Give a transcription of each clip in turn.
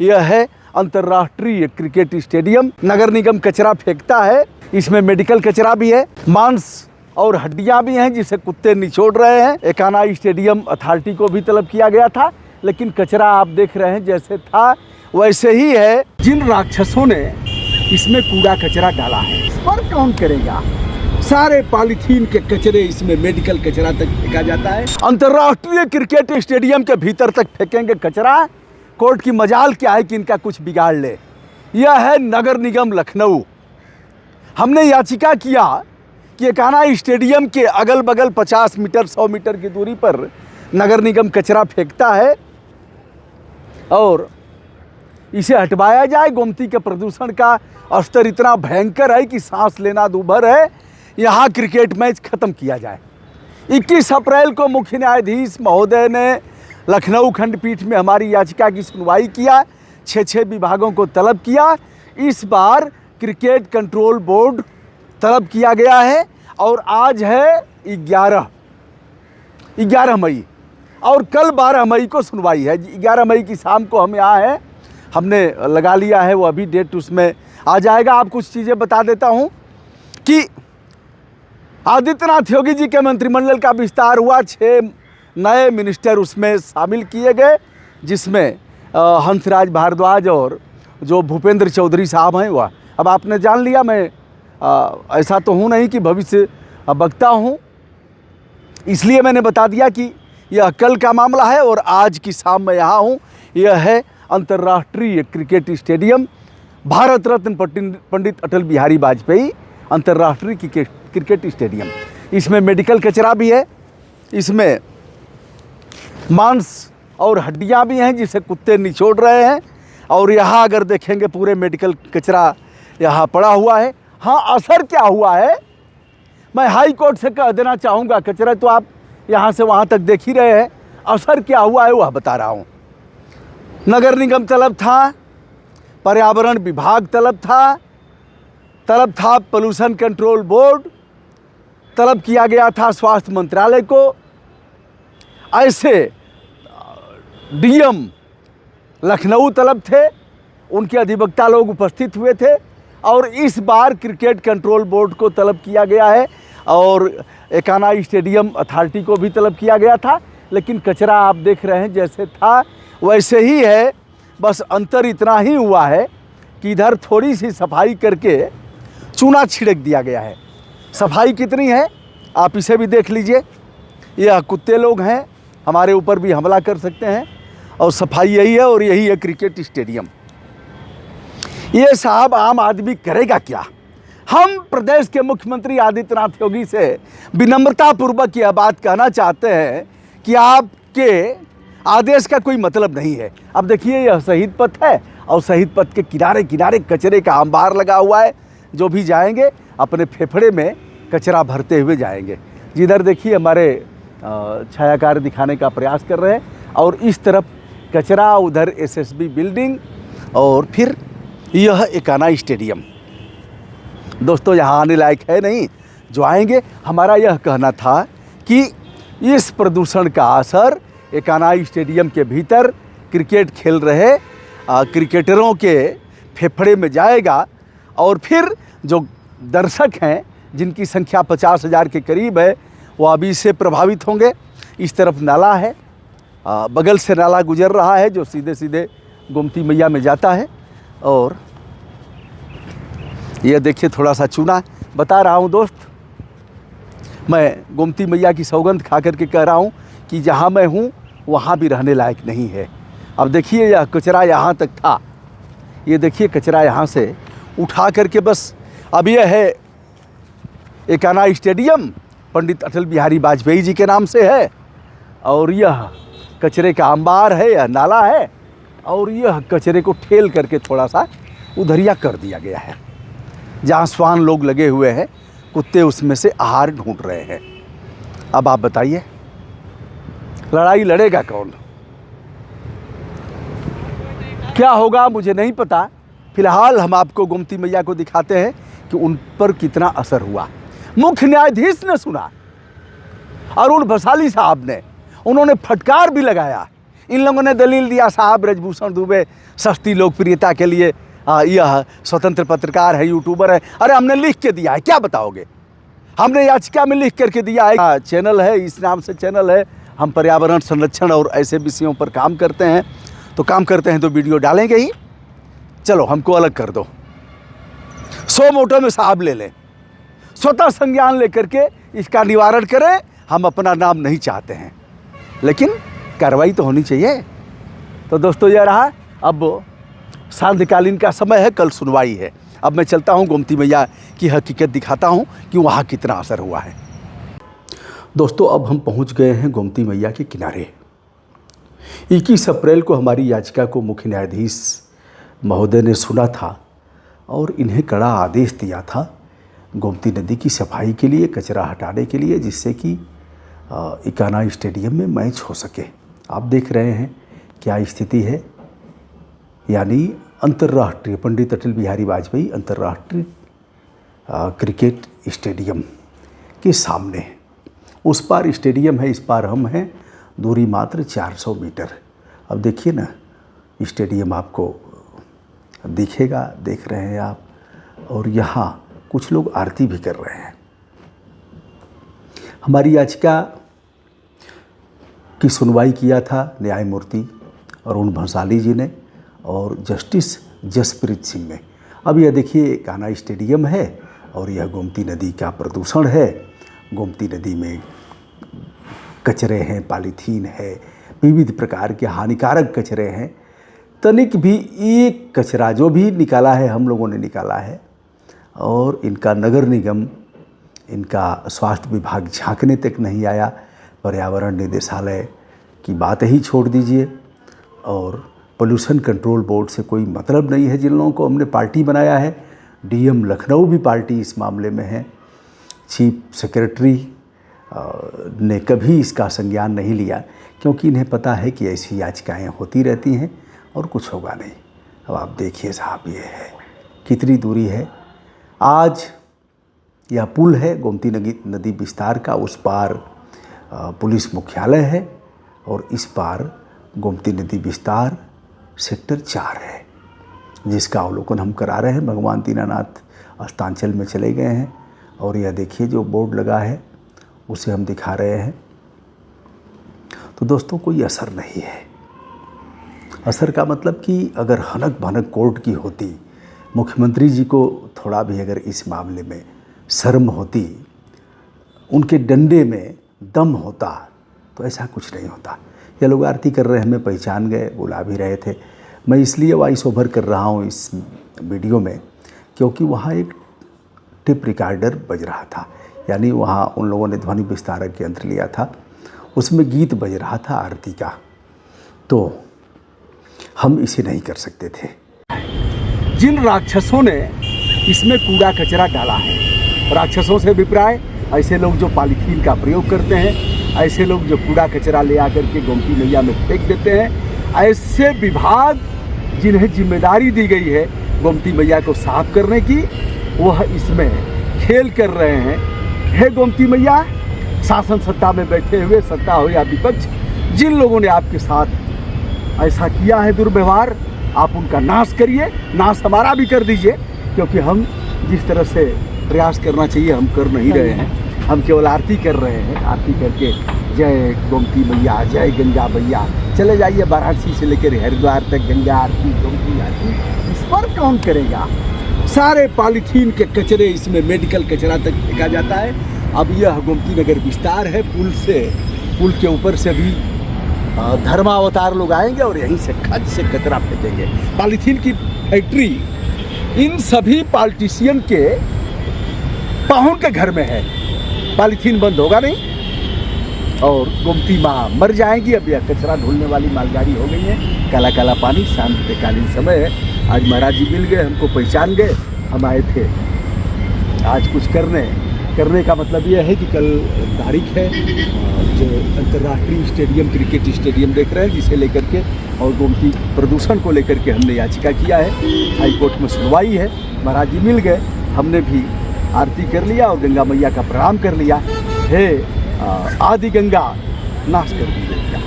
यह है अंतर्राष्ट्रीय क्रिकेट स्टेडियम। नगर निगम कचरा फेंकता है, इसमें मेडिकल कचरा भी है, मांस और हड्डियां भी हैं जिसे कुत्ते निचोड़ रहे हैं। एकाना स्टेडियम अथॉरिटी को भी तलब किया गया था, लेकिन कचरा आप देख रहे हैं जैसे था वैसे ही है। जिन राक्षसों ने इसमें कूड़ा कचरा डाला है, इस पर कौन करेगा? सारे पॉलीथीन के कचरे इसमें मेडिकल कचरा तक फेंका जाता है। अंतर्राष्ट्रीय क्रिकेट स्टेडियम के भीतर तक फेंकेंगे कचरा। कोर्ट की मजाल क्या है कि इनका कुछ बिगाड़ ले। यह है नगर निगम लखनऊ। हमने याचिका किया कि एकाना स्टेडियम के अगल बगल 50 मीटर 100 मीटर की दूरी पर नगर निगम कचरा फेंकता है और इसे हटवाया जाए। गोमती के प्रदूषण का स्तर इतना भयंकर है कि सांस लेना दूभर है। यहाँ क्रिकेट मैच ख़त्म किया जाए। 21 अप्रैल को मुख्य न्यायाधीश महोदय ने लखनऊ खंडपीठ में हमारी याचिका की सुनवाई किया। 6 विभागों को तलब किया। इस बार क्रिकेट कंट्रोल बोर्ड तलब किया गया है और आज है 11 मई और कल 12 मई को सुनवाई है। 11 मई की शाम को हम यहाँ हैं, हमने लगा लिया है, वो अभी डेट उसमें आ जाएगा। आप कुछ चीज़ें बता देता हूँ कि आदित्यनाथ योगी जी के मंत्रिमंडल का विस्तार हुआ। 6 नए मिनिस्टर उसमें शामिल किए गए, जिसमें हंसराज भारद्वाज और जो भूपेंद्र चौधरी साहब हैं वह। अब आपने जान लिया, मैं ऐसा तो हूँ नहीं कि भविष्य वक्ता हूँ, इसलिए मैंने बता दिया कि यह कल का मामला है और आज की शाम में यहाँ हूँ। यह है अंतर्राष्ट्रीय क्रिकेट स्टेडियम, भारत रत्न पंडित अटल बिहारी वाजपेयी अंतर्राष्ट्रीय क्रिकेट स्टेडियम। इसमें मेडिकल कचरा भी है, इसमें मांस और हड्डियां भी हैं जिसे कुत्ते निचोड़ रहे हैं। और यहाँ अगर देखेंगे पूरे मेडिकल कचरा यहाँ पड़ा हुआ है। हाँ, असर क्या हुआ है मैं हाई कोर्ट से कह देना चाहूँगा। कचरा तो आप यहाँ से वहाँ तक देख ही रहे हैं, असर क्या हुआ है वह बता रहा हूँ। नगर निगम तलब था, पर्यावरण विभाग तलब था पोल्यूशन कंट्रोल बोर्ड, तलब किया गया था स्वास्थ्य मंत्रालय को। ऐसे डीएम लखनऊ तलब थे, उनके अधिवक्ता लोग उपस्थित हुए थे। और इस बार क्रिकेट कंट्रोल बोर्ड को तलब किया गया है और एकाना स्टेडियम अथॉरिटी को भी तलब किया गया था, लेकिन कचरा आप देख रहे हैं जैसे था वैसे ही है। बस अंतर इतना ही हुआ है कि इधर थोड़ी सी सफाई करके चूना छिड़क दिया गया है। सफाई कितनी है आप इसे भी देख लीजिए। यह कुत्ते लोग हैं, हमारे ऊपर भी हमला कर सकते हैं, और सफाई यही है और यही है क्रिकेट स्टेडियम। ये साहब आम आदमी करेगा क्या? हम प्रदेश के मुख्यमंत्री आदित्यनाथ योगी से विनम्रतापूर्वक यह बात कहना चाहते हैं कि आपके आदेश का कोई मतलब नहीं है। अब देखिए, यह शहीद पथ है और शहीद पथ के किनारे किनारे कचरे का अंबार लगा हुआ है। जो भी जाएंगे अपने फेफड़े में कचरा भरते हुए जाएंगे। जिधर देखिए हमारे छायाकार दिखाने का प्रयास कर रहे हैं, और इस तरफ कचरा, उधर एसएसबी बिल्डिंग, और फिर यह एकाना स्टेडियम। दोस्तों, यहाँ आने लायक है नहीं, जो आएंगे। हमारा यह कहना था कि इस प्रदूषण का असर एकाना स्टेडियम के भीतर क्रिकेट खेल रहे क्रिकेटरों के फेफड़े में जाएगा, और फिर जो दर्शक हैं जिनकी संख्या 50,000 के करीब है, वो अभी इससे प्रभावित होंगे। इस तरफ नाला है, बगल से नाला गुजर रहा है जो सीधे सीधे गोमती मैया में जाता है। और यह देखिए थोड़ा सा चूना, बता रहा हूँ दोस्त, मैं गोमती मैया की सौगंध खा करके कह रहा हूँ कि जहाँ मैं हूँ वहाँ भी रहने लायक नहीं है। अब देखिए, यह कचरा यहाँ तक था, ये देखिए कचरा यहाँ से उठा करके बस। अब यह है एकाना स्टेडियम, पंडित अटल बिहारी वाजपेयी जी के नाम से है, और यह कचरे का अंबार है, यह नाला है, और यह कचरे को ठेल करके थोड़ा सा उधरिया कर दिया गया है। जहाँ श्वान लोग लगे हुए हैं, कुत्ते उसमें से आहार ढूंढ रहे हैं। अब आप बताइए, लड़ाई लड़ेगा कौन? क्या होगा मुझे नहीं पता। फिलहाल हम आपको गोमती मैया को दिखाते हैं कि उन पर कितना असर हुआ। मुख्य न्यायाधीश ने सुना, अरुण भसाली साहब ने, उन्होंने फटकार भी लगाया इन लोगों ने दलील दिया साहब ब्रजभूषण दुबे सस्ती लोकप्रियता के लिए यह स्वतंत्र पत्रकार है, यूट्यूबर है। अरे हमने लिख के दिया है, क्या बताओगे? हमने याचिका में लिख करके दिया है। चैनल है, इस नाम से चैनल है, हम पर्यावरण संरक्षण और ऐसे विषयों पर काम करते हैं। तो काम करते हैं तो वीडियो डालेंगे ही। चलो हमको अलग कर दो, 100 मोटो में साहब ले लें, स्वतः संज्ञान लेकर के इसका निवारण करें। हम अपना नाम नहीं चाहते हैं, लेकिन कार्रवाई तो होनी चाहिए। तो दोस्तों यह रहा, अब सांध्यकालीन का समय है, कल सुनवाई है। अब मैं चलता हूँ गोमती मैया की हकीकत दिखाता हूँ कि वहाँ कितना असर हुआ है। दोस्तों अब हम पहुँच गए हैं गोमती मैया के किनारे। 21 अप्रैल को हमारी याचिका को मुख्य न्यायाधीश महोदय ने सुना था और इन्हें कड़ा आदेश दिया था गोमती नदी की सफाई के लिए, कचरा हटाने के लिए, जिससे कि इकाना स्टेडियम में मैच हो सके। आप देख रहे हैं क्या स्थिति है, यानी अंतर्राष्ट्रीय पंडित अटल बिहारी वाजपेयी अंतर्राष्ट्रीय क्रिकेट स्टेडियम के सामने। उस पार स्टेडियम है, इस पार हम हैं, दूरी मात्र 400 मीटर। अब देखिए ना, स्टेडियम आपको दिखेगा, देख रहे हैं आप। और यहाँ कुछ लोग आरती भी कर रहे हैं। हमारी याचिका की सुनवाई किया था न्यायमूर्ति अरुण भंसाली जी ने और जस्टिस जसप्रीत सिंह ने। अब यह देखिए कान्हा स्टेडियम है और यह गोमती नदी का प्रदूषण है। गोमती नदी में कचरे हैं, पॉलीथीन है, विविध प्रकार के हानिकारक कचरे हैं। तनिक भी एक कचरा जो भी निकाला है हम लोगों ने निकाला है, और इनका नगर निगम, इनका स्वास्थ्य विभाग झांकने तक नहीं आया। पर्यावरण निदेशालय की बात ही छोड़ दीजिए, और पोल्यूशन कंट्रोल बोर्ड से कोई मतलब नहीं है। जिन लोगों को हमने पार्टी बनाया है, डीएम लखनऊ भी पार्टी इस मामले में है। चीफ सेक्रेटरी ने कभी इसका संज्ञान नहीं लिया, क्योंकि इन्हें पता है कि ऐसी याचिकाएं होती रहती हैं और कुछ होगा नहीं। अब आप देखिए साहब, ये है कितनी दूरी है। आज यह पुल है गोमती नदी विस्तार का, उस पार पुलिस मुख्यालय है और इस पार गोमती नदी विस्तार सेक्टर 4 है, जिसका अवलोकन हम करा रहे हैं। भगवान दीनानाथ अस्तांचल में चले गए हैं और यह देखिए जो बोर्ड लगा है उसे हम दिखा रहे हैं। तो दोस्तों कोई असर नहीं है। असर का मतलब कि अगर हनक भनक कोर्ट की होती, मुख्यमंत्री जी को थोड़ा भी अगर इस मामले में शर्म होती, उनके डंडे में दम होता, तो ऐसा कुछ नहीं होता। ये लोग आरती कर रहे हैं, हमें पहचान गए, बुला भी रहे थे। मैं इसलिए वॉइस ओवर कर रहा हूँ इस वीडियो में, क्योंकि वहाँ एक टिप रिकॉर्डर बज रहा था, यानी वहाँ उन लोगों ने ध्वनि विस्तारक यंत्र लिया था, उसमें गीत बज रहा था आरती का। तो हम इसे नहीं कर सकते थे। जिन राक्षसों ने इसमें कूड़ा कचरा डाला है, राक्षसों से अभिप्राय ऐसे लोग जो पॉलीथीन का प्रयोग करते हैं, ऐसे लोग जो कूड़ा कचरा ले आकर के गोमती मैया में फेंक देते हैं, ऐसे विभाग जिन्हें जिम्मेदारी दी गई है गोमती मैया को साफ करने की, वह इसमें खेल कर रहे हैं। हे गोमती मैया, शासन सत्ता में बैठे हुए, सत्ता हो या विपक्ष, जिन लोगों ने आपके साथ ऐसा किया है दुर्व्यवहार, आप उनका नाश करिए, नाश हमारा भी कर दीजिए, क्योंकि हम जिस तरह से प्रयास करना चाहिए हम कर नहीं रहे हैं। हम केवल आरती कर रहे हैं। आरती करके जय गोमती मैया, जय गंगा मैया, चले जाइए वाराणसी से लेकर हरिद्वार तक गंगा आरती, गोमती आरती, इस पर कौन करेगा? सारे पॉलीथीन के कचरे इसमें मेडिकल कचरा तक फेंका जाता है। अब यह गोमती नगर विस्तार है, पुल के ऊपर से भी धर्मावतार लोग आएंगे और यहीं से खच से कचरा फेंकेंगे। पॉलीथीन की फैक्ट्री इन सभी पॉलिटिशियन के पाहुन के घर में है। पॉलीथीन बंद होगा नहीं और गोमती माँ मर जाएंगी। अब यह कचरा ढोलने वाली मालगाड़ी हो गई है। काला काला पानी, सांध्यकालीन समय है। आज महाराज जी मिल गए, हमको पहचान गए, हम आए थे आज कुछ करने का मतलब यह है कि कल तारीख है जो अंतर्राष्ट्रीय स्टेडियम, क्रिकेट स्टेडियम देख रहे हैं, जिसे लेकर के और गोमती प्रदूषण को लेकर के हमने याचिका किया है। हाई कोर्ट में सुनवाई है। महाराज जी मिल गए, हमने भी आरती कर लिया और गंगा मैया का प्रणाम कर लिया। हे आदि गंगा, नाश कर दीजिए।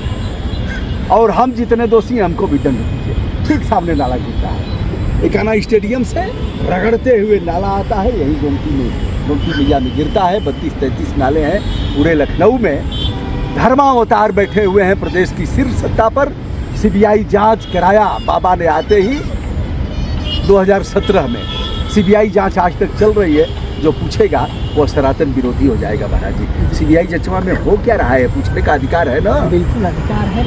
और हम जितने दोषी हैं हमको भी दंड दीजिए। ठीक सामने नाला गिरता है, एकाना स्टेडियम से रगड़ते हुए नाला आता है, यही गोमती मैया में गिरता है। 32-33 नाले हैं पूरे लखनऊ में। धर्मावतार बैठे हुए हैं प्रदेश की शीर्ष सत्ता पर। सीबीआई जांच कराया बाबा ने आते ही 2017 में। सीबीआई जांच आज तक चल रही है, जो पूछेगा वो सनातन विरोधी हो जाएगा महाराज जी। सीबीआई जचवा में हो क्या रहा है, पूछने का अधिकार है ना? बिल्कुल अधिकार है,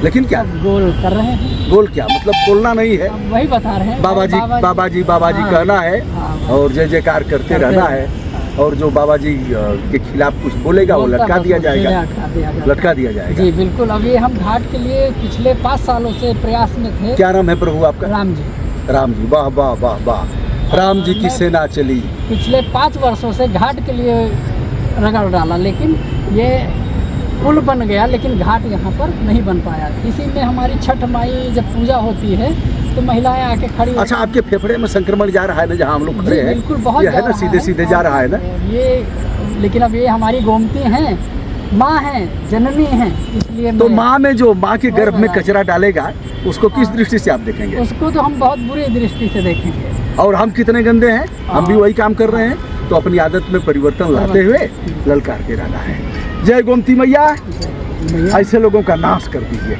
लेकिन क्या गोल कर रहे हैं। गोल क्या मतलब? बोलना नहीं है, वही बता रहे हैं। बाबा जी कहना है और जय जयकार करते रहना है। और जो बाबा जी के खिलाफ कुछ बोलेगा वो लटका दिया जाएगा। जी बिल्कुल। अभी हम घाट के लिए पिछले 5 सालों से प्रयास में थे। क्या नाम है प्रभु आपका? राम जी। राम जी, वाह वाह वाह वाह। राम जी की सेना चली। पिछले 5 वर्षों से घाट के लिए रगड़ डाला, लेकिन ये पुल बन गया, लेकिन घाट यहाँ पर नहीं बन पाया। इसी में हमारी छठ माई जब पूजा होती है तो महिलाएं आके खड़ी। अच्छा, आपके फेफड़े में संक्रमण जा रहा है ना, जहाँ हम लोग खड़े हैं? बिल्कुल, बहुत ये है ना, सीधे सीधे जा रहा है ना ये। लेकिन अब ये हमारी गोमती हैं, माँ हैं, जननी हैं, इसलिए तो माँ में जो माँ के गर्भ में कचरा डालेगा उसको किस दृष्टि से आप देखेंगे? उसको तो हम बहुत बुरी दृष्टि से देखेंगे। और हम कितने गंदे हैं, हम भी वही काम कर रहे हैं। तो अपनी आदत में परिवर्तन लाते हुए ललकार के रहना है। जय गोमती मैया, ऐसे लोगों का नाश कर दीजिए।